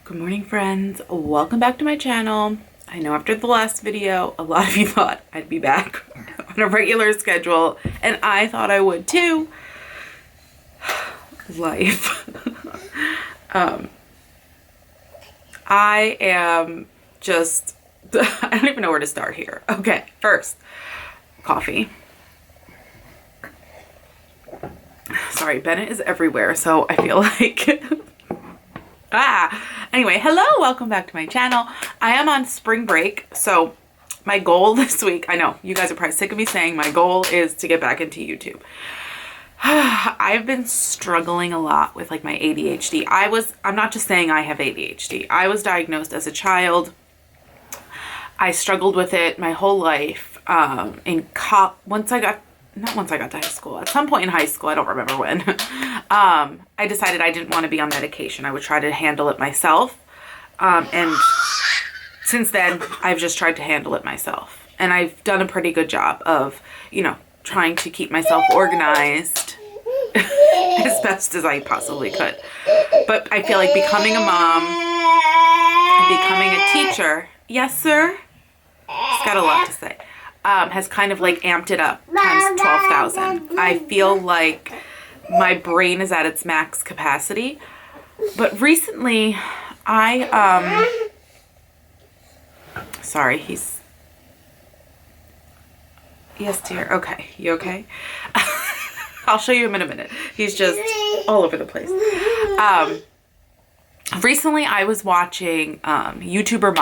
Good morning, friends. Welcome back to my channel. I know after the last video, a lot of you thought I'd be back on a regular schedule, and I thought I would too. Life. I am just, I don't even know where to start here. Okay, first, coffee. Sorry, Bennett is everywhere, so I feel like... Anyway, hello, welcome back to my channel. I am on spring break, so my goal this week, I know you guys are probably sick of me saying my goal is to get back into YouTube. I've been struggling a lot with like my ADHD. I'm not just saying I have ADHD. I was diagnosed as a child. I struggled with it my whole life. Once I got to high school, at some point in high school, I don't remember when, I decided I didn't want to be on medication. I would try to handle it myself. And since then, I've just tried to handle it myself. And I've done a pretty good job of, trying to keep myself organized as best as I possibly could. But I feel like becoming a mom and becoming a teacher, yes, sir? It's got a lot to say. Has kind of like amped it up times 12,000. I feel like my brain is at its max capacity. But recently, sorry, yes, dear. Okay, you okay? I'll show you him in a minute. He's just all over the place. Recently, I was watching YouTuber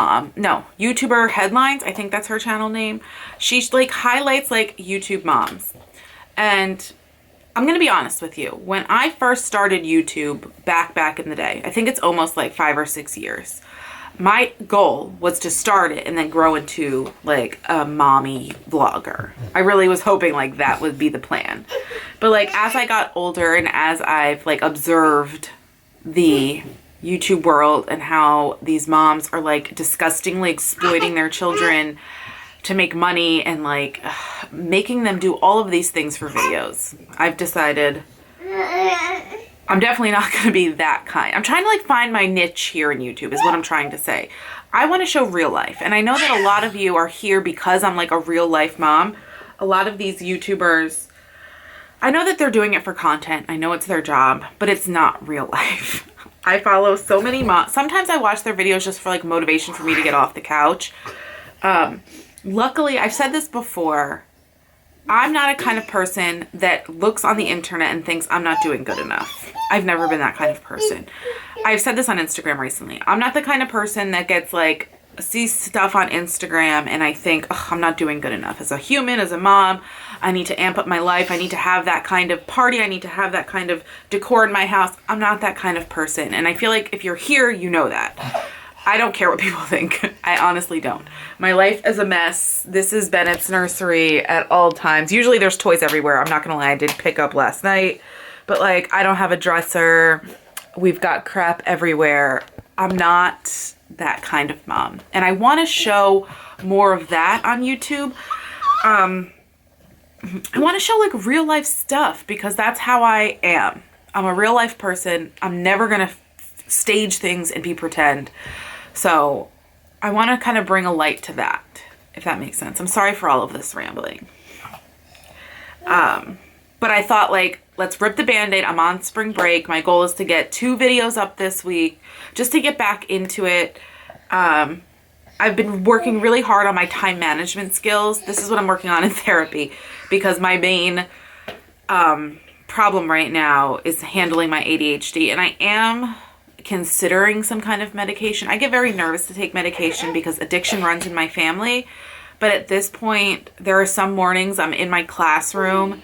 Headlines. I think that's her channel name. She like highlights like YouTube moms. And I'm going to be honest with you. When I first started YouTube back in the day, I think it's almost like 5 or 6 years. My goal was to start it and then grow into like a mommy vlogger. I really was hoping like that would be the plan. But like as I got older and as I've like observed the YouTube world and how these moms are like disgustingly exploiting their children to make money and like making them do all of these things for videos, I've decided I'm definitely not going to be that kind. I'm trying to like find my niche here in YouTube is what I'm trying to say. I want to show real life. And I know that a lot of you are here because I'm like a real life mom. A lot of these YouTubers, I know that they're doing it for content. I know it's their job, but it's not real life. I follow so many moms. Sometimes I watch their videos just for like motivation for me to get off the couch. Luckily, I've said this before, I'm not a kind of person that looks on the internet and thinks I'm not doing good enough. I've never been that kind of person. I've said this on Instagram recently. I'm not the kind of person that gets like, sees stuff on Instagram and I think, oh, I'm not doing good enough. As a human, as a mom, I need to amp up my life. I need to have that kind of party. I need to have that kind of decor in my house. I'm not that kind of person. And I feel like if you're here, you know that. I don't care what people think. I honestly don't. My life is a mess. This is Bennett's nursery at all times. Usually there's toys everywhere. I'm not gonna lie, I did pick up last night. But like, I don't have a dresser. We've got crap everywhere. I'm not that kind of mom. And I wanna show more of that on YouTube. I wanna show like real life stuff because that's how I am. I'm a real life person. I'm never gonna stage things and be pretend. So I want to kind of bring a light to that, if that makes sense. I'm sorry for all of this rambling. But I thought like, let's rip the Band-Aid. I'm on spring break. My goal is to get 2 videos up this week just to get back into it. I've been working really hard on my time management skills. This is what I'm working on in therapy because my main problem right now is handling my ADHD, and I am considering some kind of medication. I get very nervous to take medication because addiction runs in my family. But at this point, there are some mornings I'm in my classroom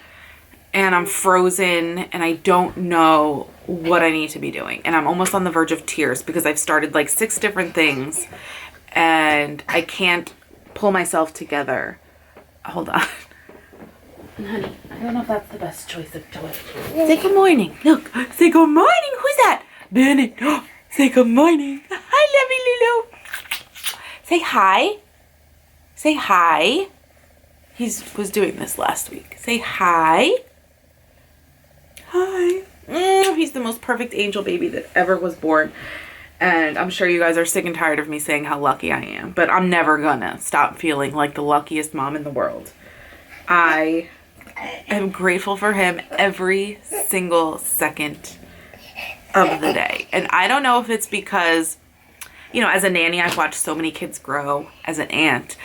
and I'm frozen and I don't know what I need to be doing. And I'm almost on the verge of tears because I've started like 6 different things and I can't pull myself together. Hold on. Honey, I don't know if that's the best choice of toilet. Say good morning. Look, say good morning. Who's that? Bennett. Oh, say good morning. Hi, lovey Lulu. Say hi. Say hi. He was doing this last week. Say hi. Hi. He's the most perfect angel baby that ever was born. And I'm sure you guys are sick and tired of me saying how lucky I am, but I'm never gonna stop feeling like the luckiest mom in the world. I am grateful for him every single second of the day. And I don't know if it's because, you know, as a nanny, I've watched so many kids grow. As an aunt,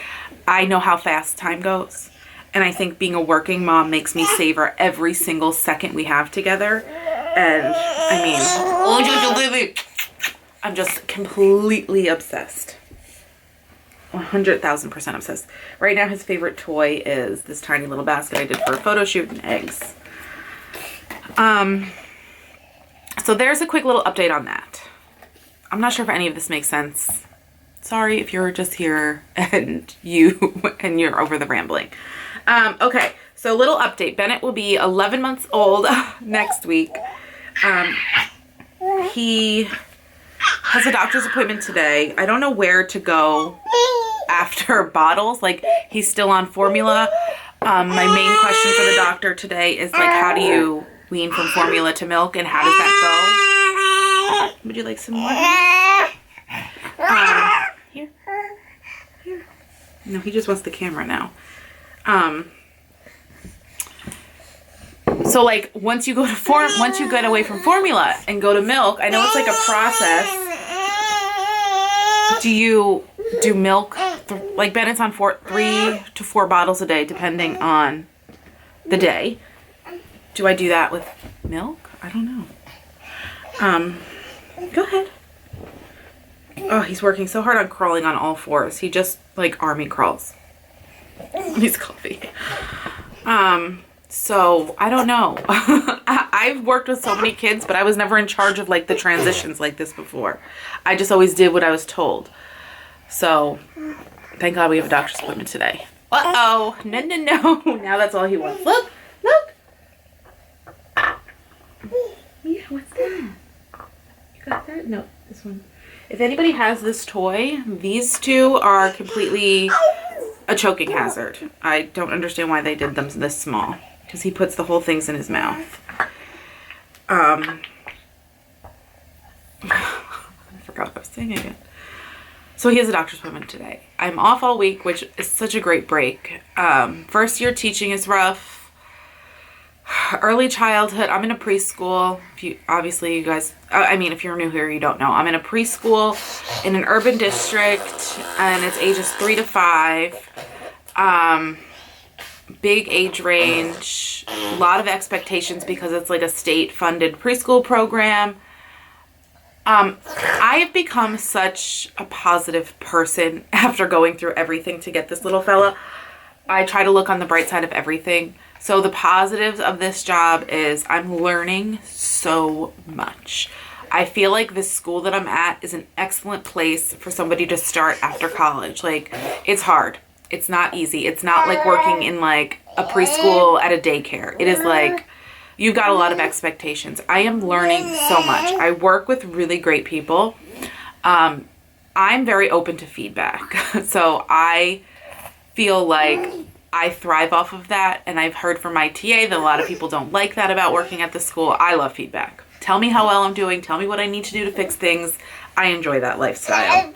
I know how fast time goes. And I think being a working mom makes me savor every single second we have together. And I mean, I'm just completely obsessed. 100,000% obsessed. Right now, his favorite toy is this tiny little basket I did for a photo shoot and eggs. So there's a quick little update on that. I'm not sure if any of this makes sense. Sorry if you're just here and you're over the rambling. Okay, so little update. Bennett will be 11 months old next week. He has a doctor's appointment today. I don't know where to go after bottles. Like, he's still on formula. My main question for the doctor today is, like, how do you wean from formula to milk, and how does that go? Would you like some more? Here. No, he just wants the camera now. So, like, once you get away from formula and go to milk, I know it's like a process. Do you do milk? Like, Bennett's on 3 to 4 bottles a day, depending on the day. Do I do that with milk? I don't know. Go ahead. Oh, he's working so hard on crawling on all fours. He just, like, army crawls. He's coffee. So I don't know. I've worked with so many kids, but I was never in charge of, like, the transitions like this before. I just always did what I was told. So thank God we have a doctor's appointment today. Uh-oh. No. Now that's all he wants. Look. Yeah, what's that? You got that? No, this one. If anybody has this toy, these two are completely a choking hazard. I don't understand why they did them this small, because he puts the whole things in his mouth. I forgot what I was saying again. So he has a doctor's appointment today. I'm off all week, which is such a great break. First year teaching is rough. Early childhood, I'm in a preschool. If you're new here, you don't know. I'm in a preschool in an urban district, and it's ages 3 to 5. Big age range, a lot of expectations because it's like a state-funded preschool program. I have become such a positive person after going through everything to get this little fella. I try to look on the bright side of everything. So the positives of this job is I'm learning so much. I feel like this school that I'm at is an excellent place for somebody to start after college. Like, it's hard. It's not easy. It's not like working in, like, a preschool at a daycare. It is like, you've got a lot of expectations. I am learning so much. I work with really great people. I'm very open to feedback. So I feel like I thrive off of that, and I've heard from my TA that a lot of people don't like that about working at the school. I love feedback. Tell me how well I'm doing. Tell me what I need to do to fix things. I enjoy that lifestyle.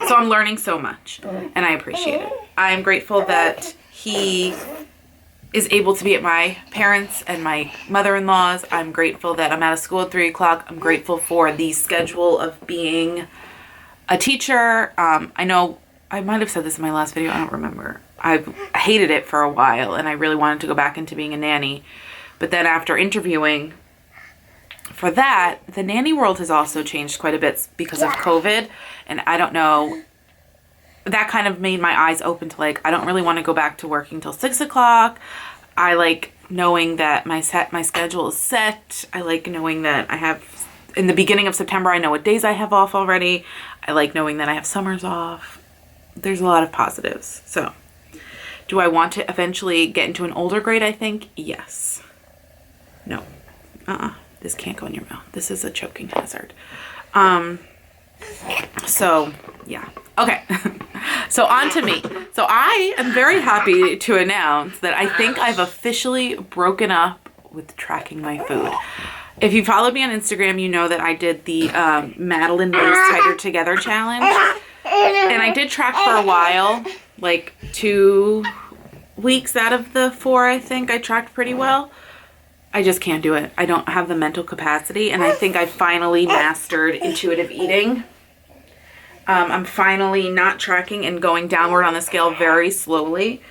So I'm learning so much, and I appreciate it. I'm grateful that he is able to be at my parents' and my mother-in-law's. I'm grateful that I'm out of school at 3 o'clock. I'm grateful for the schedule of being a teacher. I know I might have said this in my last video. I don't remember. I hated it for a while, and I really wanted to go back into being a nanny. But then after interviewing for that, the nanny world has also changed quite a bit because of COVID. And I don't know, that kind of made my eyes open to, like, I don't really want to go back to working till 6 o'clock. I like knowing that my schedule is set. I like knowing that I have, in the beginning of September, I know what days I have off already. I like knowing that I have summers off. There's a lot of positives. So, do I want to eventually get into an older grade, I think? Yes. No. This can't go in your mouth. This is a choking hazard. So, yeah. Okay. So, on to me. So, I am very happy to announce that I think I've officially broken up with tracking my food. If you followed me on Instagram, you know that I did the Madeline Waist Tighter Together challenge. And I did track for a while, like 2 weeks out of the 4, I think I tracked pretty well. I just can't do it. I don't have the mental capacity, and I think I finally mastered intuitive eating. I'm finally not tracking and going downward on the scale very slowly.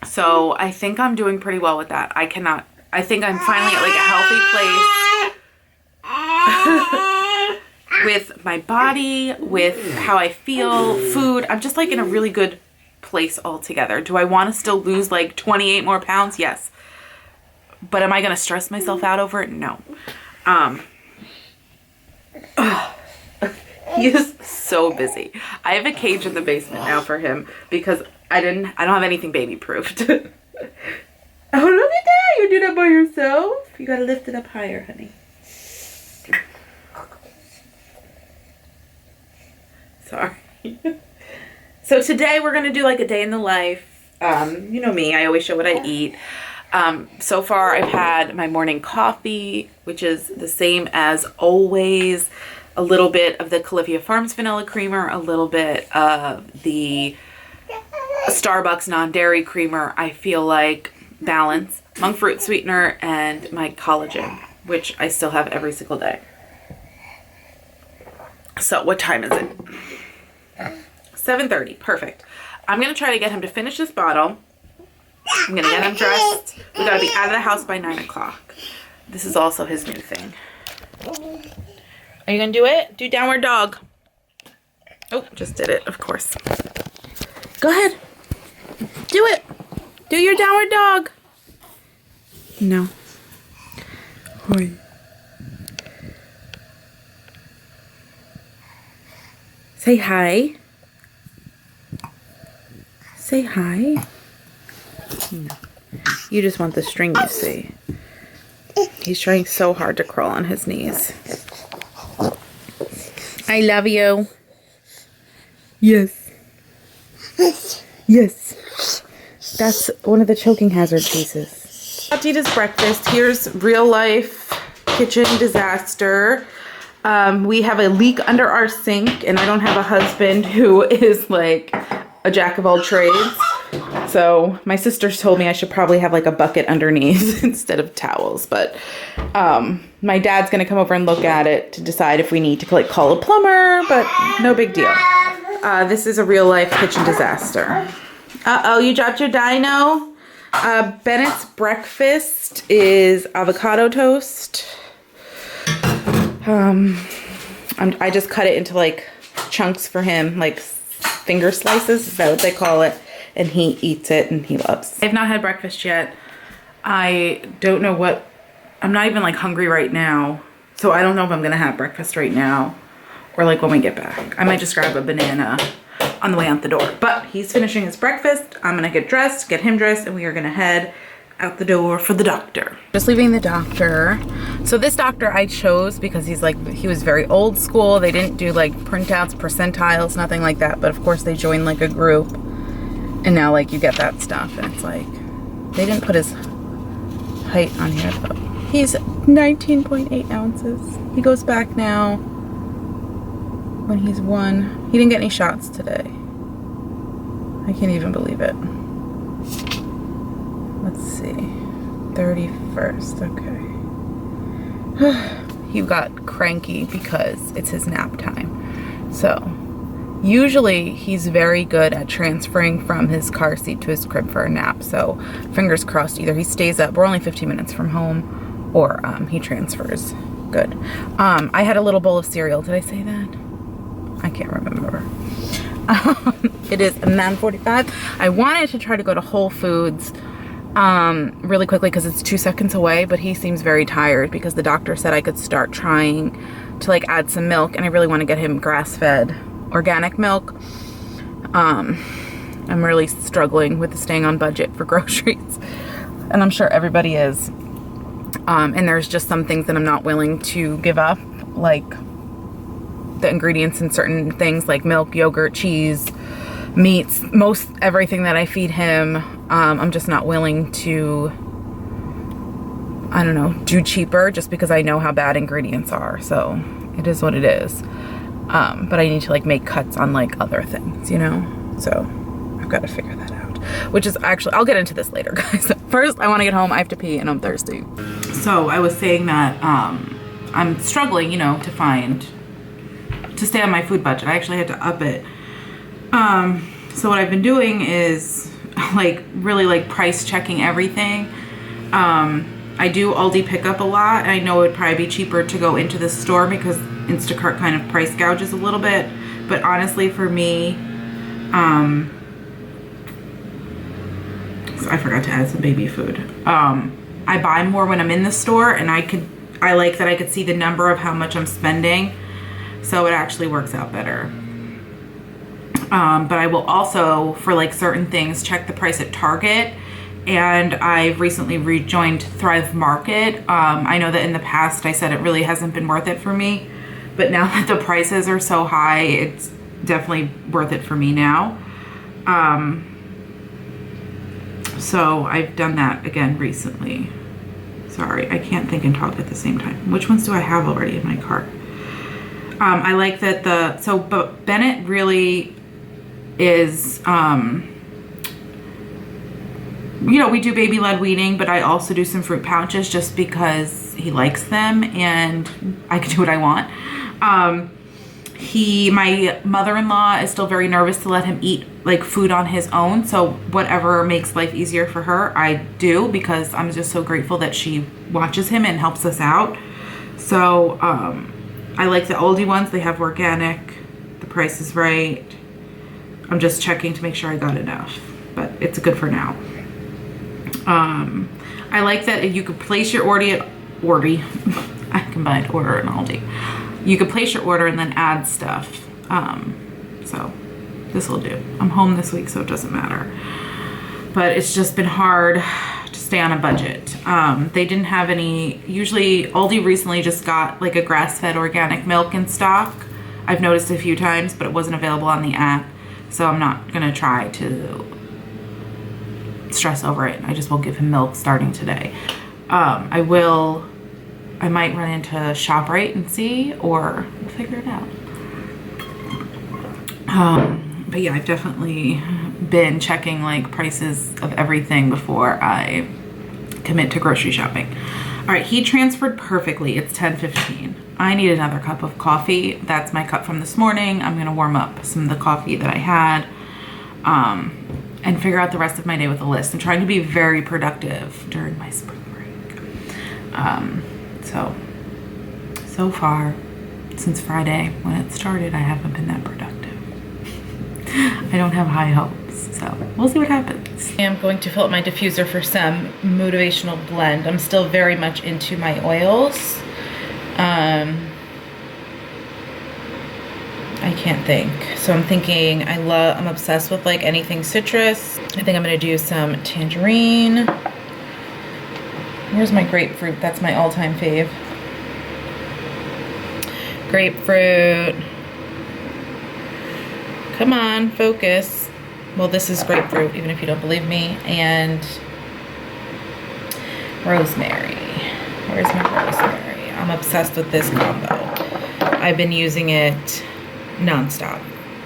So I think I'm doing pretty well with that. I think I'm finally at like a healthy place with my body, with how I feel, food. I'm just like in a really good place altogether. Do I want to still lose like 28 more pounds? Yes. But am I going to stress myself out over it? No. He is so busy. I have a cage in the basement now for him because I don't have anything baby proofed. Oh, look at that. You do that by yourself? You got to lift it up higher, honey. Sorry. So today we're going to do like a day in the life. You know me, I always show what I eat. So far I've had my morning coffee, which is the same as always. A little bit of the Califia Farms vanilla creamer, a little bit of the Starbucks non-dairy creamer. I feel like balance, monk fruit sweetener, and my collagen, which I still have every single day. So what time is it? 7:30. Perfect. I'm going to try to get him to finish this bottle. I'm going to get him dressed. We got to be out of the house by 9 o'clock. This is also his new thing. Are you going to do it? Do downward dog. Oh, just did it, of course. Go ahead. Do it. Do your downward dog. No. Hoi. Say hi. Say hi. No. You just want the string, you see. He's trying so hard to crawl on his knees. I love you. Yes. Yes. That's one of the choking hazard pieces. About to eat his breakfast. Here's real life kitchen disaster. We have a leak under our sink, and I don't have a husband who is like a jack of all trades. So my sisters told me I should probably have like a bucket underneath instead of towels. But my dad's going to come over and look at it to decide if we need to like call a plumber, but no big deal. This is a real life kitchen disaster. Uh-oh, you dropped your dino. Bennett's breakfast is avocado toast. I just cut it into like chunks for him, like finger slices, is that what they call it? And he eats it and he loves. I've not had breakfast yet. I don't know what, I'm not even like hungry right now. So I don't know if I'm gonna have breakfast right now or like when we get back. I might just grab a banana on the way out the door. But he's finishing his breakfast. I'm gonna get dressed, get him dressed, and we are gonna head out the door for the doctor. Just leaving the doctor. So this doctor I chose because he was very old school. They didn't do like printouts, percentiles, nothing like that. But of course they joined like a group. And now like you get that stuff and it's like, they didn't put his height on here though. He's 19.8 ounces. He goes back now when he's 1. He didn't get any shots today. I can't even believe it. Let's see, 31st, okay. He got cranky because it's his nap time. So usually he's very good at transferring from his car seat to his crib for a nap. So fingers crossed, either he stays up, we're only 15 minutes from home, or he transfers. Good. I had a little bowl of cereal. Did I say that? I can't remember. It is 9:45. I wanted to try to go to Whole Foods really quickly because it's 2 seconds away, but he seems very tired because the doctor said I could start trying to like add some milk, and I really want to get him grass-fed organic milk. I'm really struggling with staying on budget for groceries, and I'm sure everybody is. And there's just some things that I'm not willing to give up, like the ingredients in certain things like milk, yogurt, cheese, meats, most everything that I feed him. I'm just not willing to I don't know, do cheaper just because I know how bad ingredients are. So it is what it is. But I need to like make cuts on like other things, you know? So I've got to figure that out, which is actually, I'll get into this later, guys. First, I want to get home. I have to pee and I'm thirsty. So I was saying that I'm struggling, you know, to stay on my food budget. I actually had to up it. So what I've been doing is like really like price checking everything. I do Aldi pickup a lot. I know it would probably be cheaper to go into the store because Instacart kind of price gouges a little bit. But honestly, for me, so I forgot to add some baby food. I buy more when I'm in the store, and I like that I could see the number of how much I'm spending. So it actually works out better. But I will also, for like certain things, check the price at Target. And I've recently rejoined Thrive Market. I know that in the past I said it really hasn't been worth it for me, but now that the prices are so high, it's definitely worth it for me now. So I've done that again recently. Sorry, I can't think and talk at the same time. Which ones do I have already in my cart? I like that but Bennett really is, you know, we do baby-led weaning, but I also do some fruit pouches just because he likes them and I can do what I want. My mother-in-law is still very nervous to let him eat like food on his own. So whatever makes life easier for her, I do, because I'm just so grateful that she watches him and helps us out. So I like the Aldi ones. They have organic. The price is right. I'm just checking to make sure I got enough, but it's good for now. I like that you could place your order at Ordy. I combined order and Aldi. You could place your order and then add stuff. So this will do. I'm home this week, so it doesn't matter. But it's just been hard to stay on a budget. They didn't have any, usually Aldi recently just got like a grass-fed organic milk in stock. I've noticed a few times, but it wasn't available on the app. So I'm not gonna try to stress over it. I just will give him milk starting today. I might run into ShopRite and see, or we'll figure it out. But yeah, I've definitely been checking like prices of everything before I commit to grocery shopping. All right, he transferred perfectly. It's 10:15. I need another cup of coffee. That's my cup from this morning. I'm gonna warm up some of the coffee that I had. And figure out the rest of my day with a list. I'm trying to be very productive during my spring break. So far, since Friday when it started, I haven't been that productive. I don't have high hopes, so we'll see what happens. I'm going to fill up my diffuser for some motivational blend. I'm still very much into my oils. I can't think. So I'm thinking I'm obsessed with like anything citrus. I think I'm gonna do some tangerine. Where's my grapefruit? That's my all-time fave. Grapefruit. Come on, focus. Well, this is grapefruit, even if you don't believe me. And rosemary. Where's my rosemary? I'm obsessed with this combo. I've been using it nonstop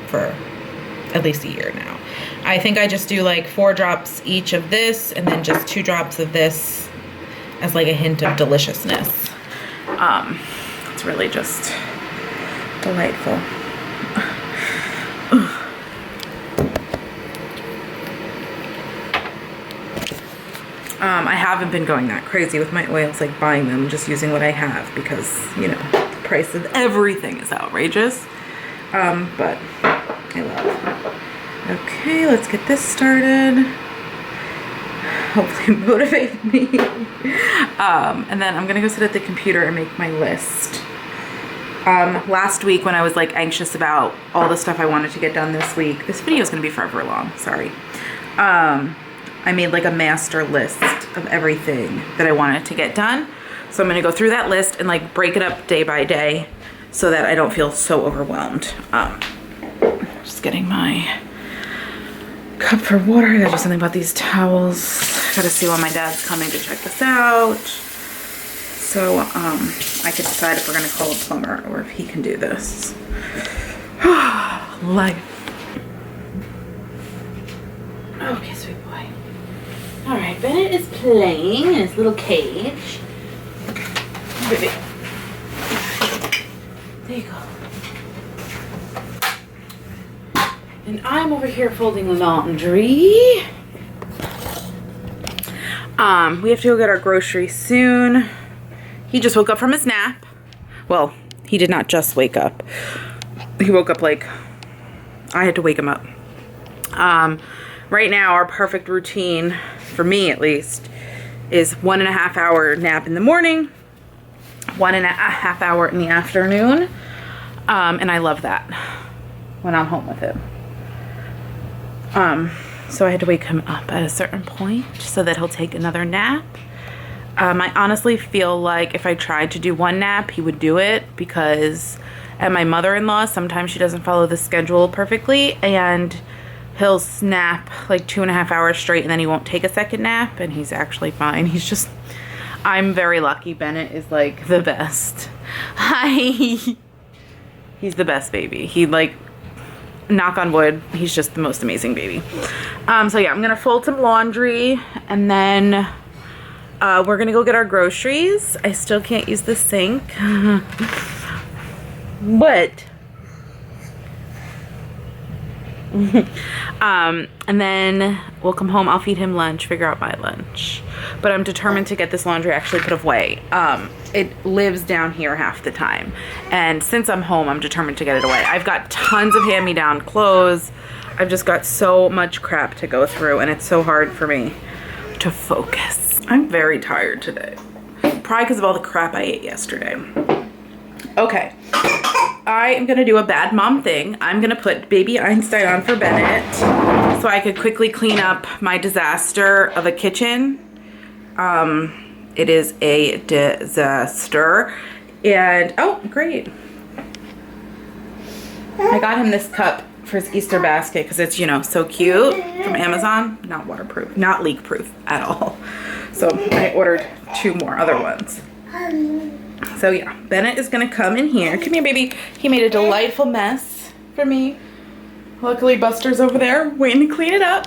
for at least a year now. I think I just do like 4 drops each of this and then just 2 drops of this as like a hint of deliciousness. It's really just delightful. I haven't been going that crazy with my oils, like buying them, just using what I have because, you know, the price of everything is outrageous. But I love. Okay, let's get this started. Hopefully motivate me. And then I'm gonna go sit at the computer and make my list. Last week when I was like anxious about all the stuff I wanted to get done this week, this video is gonna be forever long, sorry. I made like a master list of everything that I wanted to get done. So I'm gonna go through that list and like break it up day by day so that I don't feel so overwhelmed. Just getting my cup for water. I gotta do something about these towels. Gotta see when my dad's coming to check this out. so I could decide if we're gonna call a plumber or if he can do this. Life. Okay, sweet boy. All right, Bennett is playing in his little cage. Baby. There you go. And I'm over here folding laundry. We have to go get our groceries soon. He just woke up from his nap. Well, he did not just wake up. He woke up like I had to wake him up. Right now, our perfect routine, for me at least, is 1.5 hour nap in the morning, 1.5 hour in the afternoon. And I love that when I'm home with him. So I had to wake him up at a certain point so that he'll take another nap. I honestly feel like if I tried to do one nap, he would do it, because at my mother-in-law, sometimes she doesn't follow the schedule perfectly, and he'll snap like 2.5 hours straight and then he won't take a second nap, and he's actually fine. He's just, I'm very lucky. Bennett is like the best. He's the best baby. He, like, knock on wood, he's just the most amazing baby. So yeah, I'm gonna fold some laundry, and then we're gonna go get our groceries. I still can't use the sink. But and then we'll come home, I'll feed him lunch, figure out my lunch. But I'm determined to get this laundry actually put away. It lives down here half the time, and since I'm home, I'm determined to get it away. I've got tons of hand-me-down clothes. I've just got so much crap to go through, and it's so hard for me to focus. I'm very tired today, probably because of all the crap I ate yesterday. Okay, I am gonna do a bad mom thing. I'm gonna put Baby Einstein on for Bennett so I could quickly clean up my disaster of a kitchen. It is a disaster. And, oh, great. I got him this cup for his Easter basket because it's, you know, so cute, from Amazon. Not waterproof, not leak proof at all. So I ordered 2 more other ones. So yeah, Bennett is gonna come in here. Come here, baby. He made a delightful mess for me. Luckily, Buster's over there waiting to clean it up.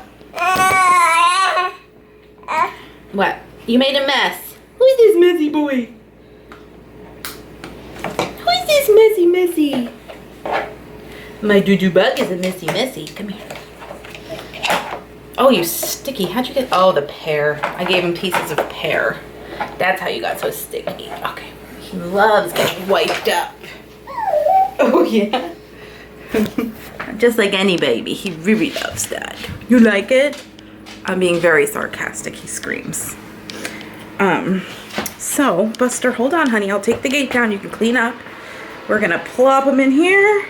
What? You made a mess. Who's this messy boy? Who's this messy? My doo-doo bug is a messy. Come here. Oh, you sticky. How'd you get... Oh, the pear. I gave him pieces of pear. That's how you got so sticky. Okay. He loves getting wiped up. Oh, yeah. Just like any baby. He really loves that. You like it? I'm being very sarcastic. He screams. So, Buster, hold on, honey. I'll take the gate down. You can clean up. We're gonna plop him in here.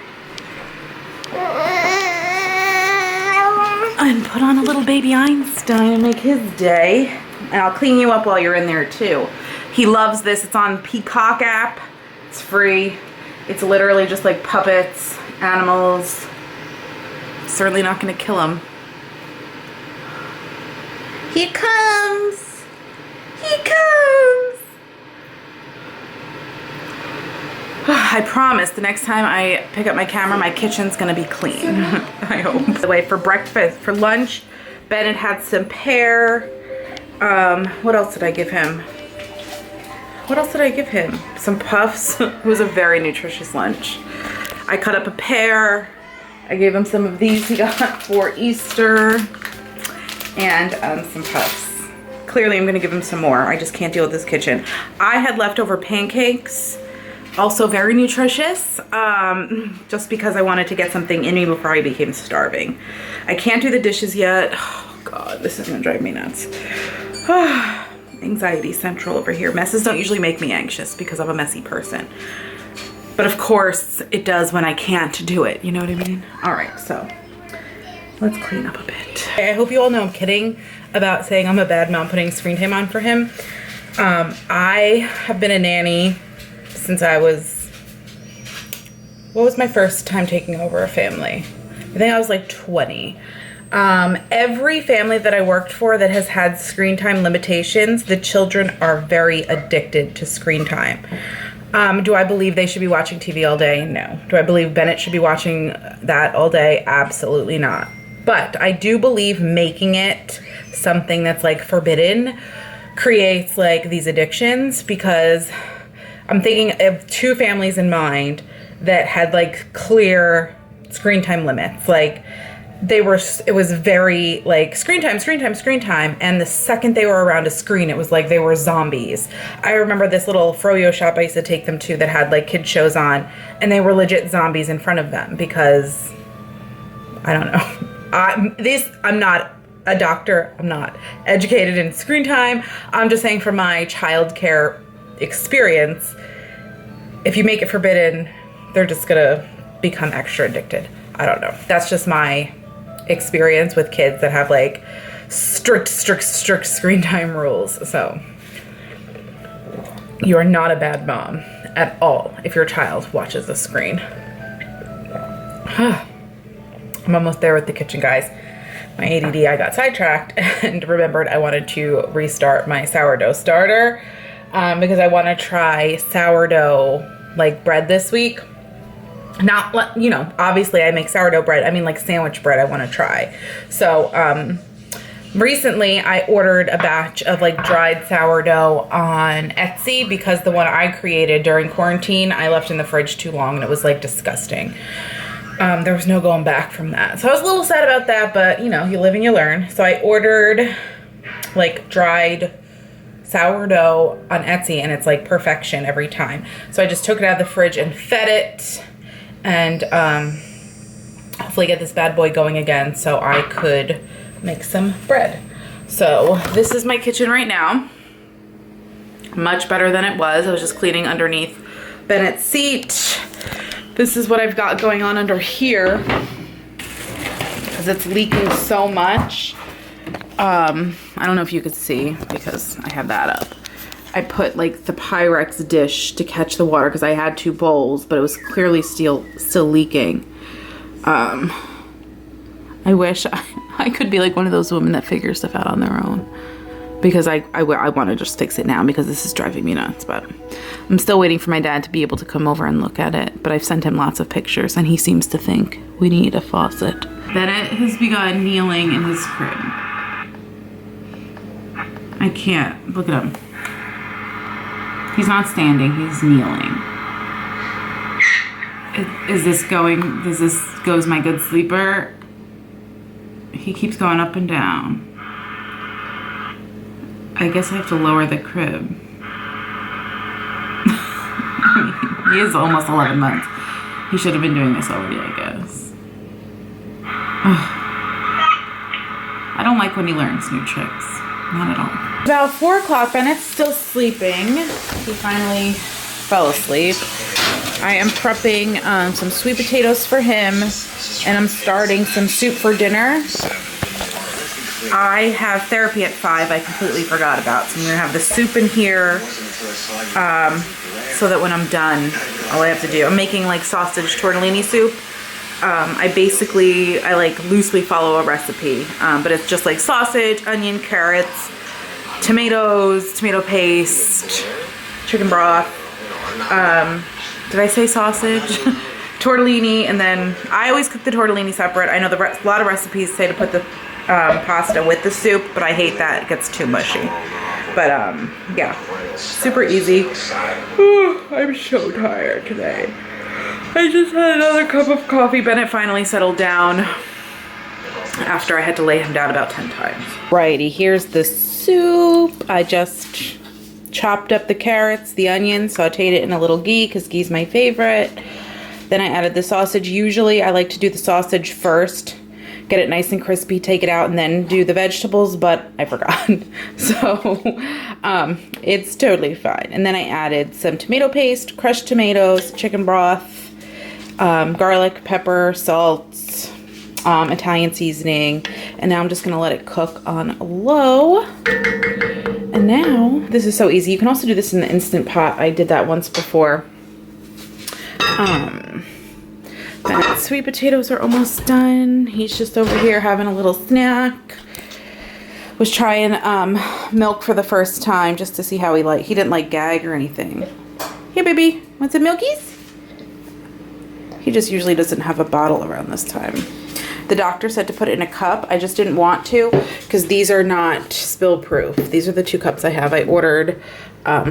And put on a little Baby Einstein and make his day. And I'll clean you up while you're in there, too. He loves this. It's on Peacock app. It's free. It's literally just like puppets, animals. Certainly not gonna kill him. Here comes. He comes. I promise the next time I pick up my camera, my kitchen's gonna be clean. I hope. By the way, for breakfast, for lunch, Bennett had some pear. What else did I give him? Some puffs. It was a very nutritious lunch. I cut up a pear. I gave him some of these he got for Easter. And some puffs. Clearly I'm gonna give him some more. I just can't deal with this kitchen. I had leftover pancakes, also very nutritious, just because I wanted to get something in me before I became starving. I can't do the dishes yet. Oh God, this is gonna drive me nuts. Anxiety central over here. Messes don't usually make me anxious because I'm a messy person. But of course it does when I can't do it, you know what I mean? All right, so let's clean up a bit. I hope you all know I'm kidding about saying I'm a bad mom putting screen time on for him. I have been a nanny since I was, what was my first time taking over a family? I think I was like 20. Every family that I worked for that has had screen time limitations, the children are very addicted to screen time. Do I believe they should be watching TV all day? No. Do I believe Bennett should be watching that all day? Absolutely not. But I do believe making it something that's like forbidden creates like these addictions, because I'm thinking of two families in mind that had like clear screen time limits. Like it was very like screen time. And the second they were around a screen, it was like they were zombies. I remember this little froyo shop I used to take them to that had like kid shows on, and they were legit zombies in front of them because I don't know. I'm not a doctor. I'm not educated in screen time. I'm just saying from my childcare experience, if you make it forbidden, they're just gonna become extra addicted. I don't know. That's just my experience with kids that have like strict screen time rules. So you are not a bad mom at all if your child watches the screen. I'm almost there with the kitchen, guys. My ADD, I got sidetracked and remembered I wanted to restart my sourdough starter because I want to try sourdough like bread this week. Not, you know, obviously I make sourdough bread. I mean like sandwich bread I want to try. So recently I ordered a batch of like dried sourdough on Etsy because the one I created during quarantine I left in the fridge too long and it was like disgusting. There was no going back from that. So I was a little sad about that, but you know, you live and you learn. So I ordered like dried sourdough on Etsy and it's like perfection every time. So I just took it out of the fridge and fed it and hopefully get this bad boy going again so I could make some bread. So this is my kitchen right now. Much better than it was. I was just cleaning underneath Bennett's seat. This is what I've got going on under here because it's leaking so much. I don't know if you could see because I have that up. I put like the Pyrex dish to catch the water because I had 2 bowls, but it was clearly still leaking. I wish I could be like one of those women that figure stuff out on their own, because I want to just fix it now because this is driving me nuts. But I'm still waiting for my dad to be able to come over and look at it. But I've sent him lots of pictures and he seems to think we need a faucet. Bennett has begun kneeling in his crib. I can't. Look at him. He's not standing, he's kneeling. Does this goes my good sleeper? He keeps going up and down. I guess I have to lower the crib. I mean, he is almost 11 months. He should have been doing this already, I guess. I don't like when he learns new tricks. Not at all. About 4 o'clock, Bennett's still sleeping. He finally fell asleep. I am prepping some sweet potatoes for him, and I'm starting some soup for dinner. I have therapy at 5 I completely forgot about, so I'm gonna have the soup in here so that when I'm done, all I have to do, I'm making like sausage tortellini soup. I like loosely follow a recipe, but it's just like sausage, onion, carrots, tomatoes, tomato paste, chicken broth. Did I say sausage? Tortellini, and then I always cook the tortellini separate. I know a lot of recipes say to put the pasta with the soup, but I hate that. It gets too mushy. But yeah, super easy. I'm so tired today. I just had another cup of coffee. Bennett finally settled down after I had to lay him down about 10 times. Righty, here's the soup. I just chopped up the carrots, the onions, sauteed it in a little ghee because ghee's my favorite. Then I added the sausage. Usually I like to do the sausage first, get it nice and crispy, take it out, and then do the vegetables, but I forgot. So it's totally fine. And then I added some tomato paste, crushed tomatoes, chicken broth, garlic, pepper, salt, Italian seasoning, and now I'm just gonna let it cook on low. And now, this is so easy. You can also do this in the Instant Pot. I did that once before. Bennett's sweet potatoes are almost done. He's just over here having a little snack. Was trying milk for the first time just to see how he didn't like gag or anything. Here, baby, want some milkies? He just usually doesn't have a bottle around this time. The doctor said to put it in a cup. I just didn't want to because these are not spill proof. These are the 2 cups I have. I ordered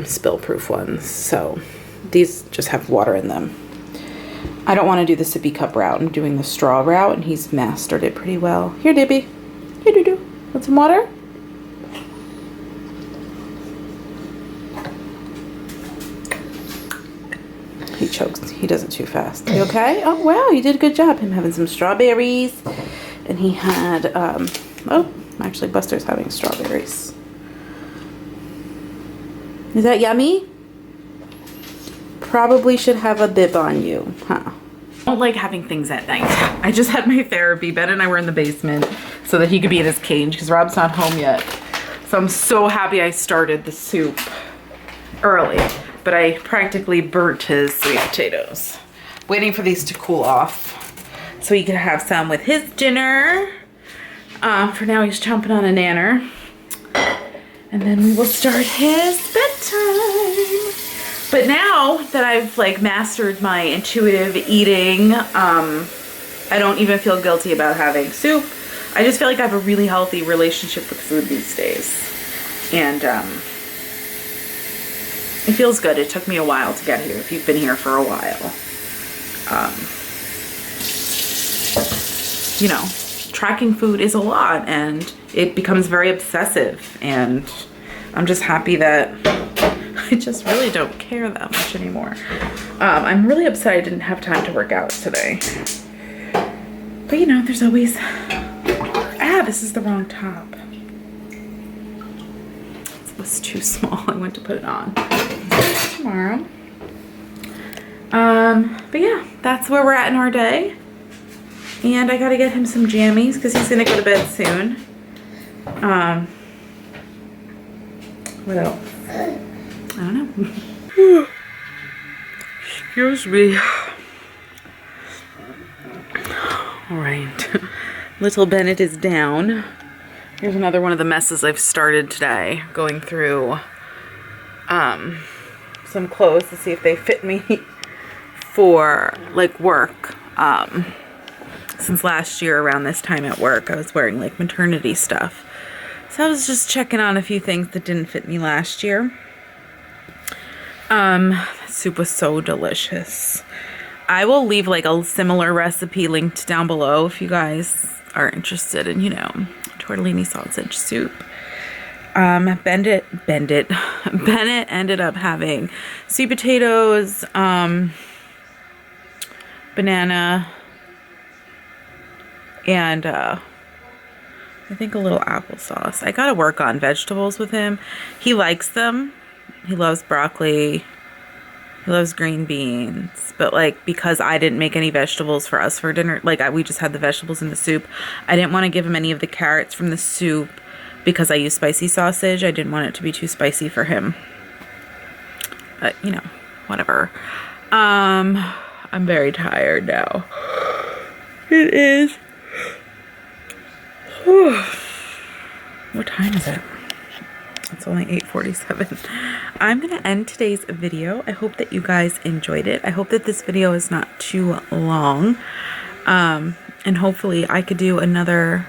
spill proof ones. So these just have water in them. I don't want to do the sippy cup route. I'm doing the straw route and he's mastered it pretty well. Here, Dibby. Here, doo-doo. Want some water? He chokes. He does it too fast. You okay? Oh, wow. You did a good job. Him having some strawberries. And he had, oh, actually, Buster's having strawberries. Is that yummy? Probably should have a bib on you, huh? I don't like having things at night. I just had my therapy. Ben and I were in the basement so that he could be in his cage because Rob's not home yet. So I'm so happy I started the soup early. But I practically burnt his sweet potatoes. Waiting for these to cool off so he can have some with his dinner. For now, he's chomping on a nanner. And then we will start his bedtime. But now that I've like mastered my intuitive eating, I don't even feel guilty about having soup. I just feel like I have a really healthy relationship with food these days. And, it feels good. It took me a while to get here, if you've been here for a while. You know, tracking food is a lot and it becomes very obsessive, and I'm just happy that I just really don't care that much anymore. I'm really upset I didn't have time to work out today. But you know, there's always, this is the wrong top. It was too small. I went to put it on. Tomorrow. But yeah, that's where we're at in our day. And I gotta get him some jammies because he's gonna go to bed soon. What else? I don't know. Excuse me. All right. Little Bennett is down. Here's another one of the messes I've started today. Going through some clothes to see if they fit me for like work. Since last year around this time at work, I was wearing like maternity stuff. So I was just checking on a few things that didn't fit me last year. Soup was so delicious. I will leave like a similar recipe linked down below if you guys are interested in, you know, tortellini sausage soup. Bennett ended up having sweet potatoes, banana, and I think a little applesauce. I gotta work on vegetables with him. He likes them. He loves broccoli. He loves green beans. But like, because I didn't make any vegetables for us for dinner, like we just had the vegetables in the soup. I didn't want to give him any of the carrots from the soup because I use spicy sausage. I didn't want it to be too spicy for him. But you know, whatever. I'm very tired now. It is. What time is it? It's only 8:47. I'm going to end today's video. I hope that you guys enjoyed it. I hope that this video is not too long. And hopefully I could do another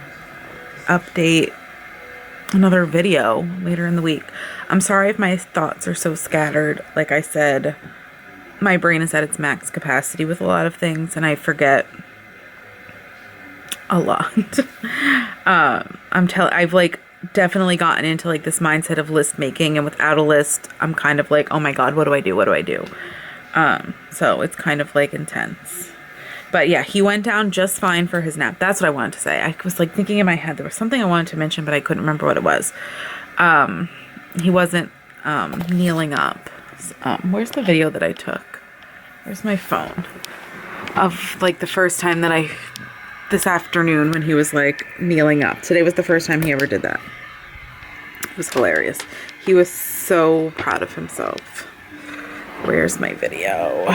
update, another video later in the week. I'm sorry if my thoughts are so scattered. Like I said, my brain is at its max capacity with a lot of things and I forget a lot. I've like definitely gotten into like this mindset of list making, and without a list I'm kind of like, oh my god, what do I do? So it's kind of like intense. But yeah, he went down just fine for his nap. That's what I wanted to say. I was like thinking in my head there was something I wanted to mention, but I couldn't remember what it was. He wasn't kneeling up. Where's the video that I took? Where's my phone? Of like the first time that this afternoon when he was like kneeling up. Today was the first time he ever did that. It was hilarious. He was so proud of himself. Where's my video?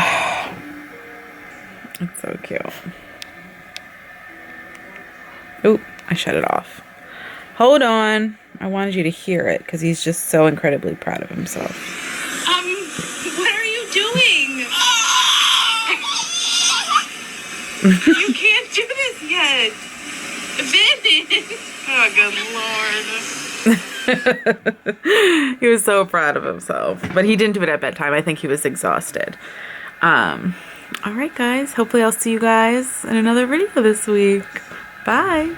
It's so cute. Oh, I shut it off. Hold on. I wanted you to hear it because he's just so incredibly proud of himself. What are you doing? You can't do this yet. Finish. Oh, good Lord. He was so proud of himself. But he didn't do it at bedtime. I think he was exhausted. All right, guys. Hopefully I'll see you guys in another video this week. Bye.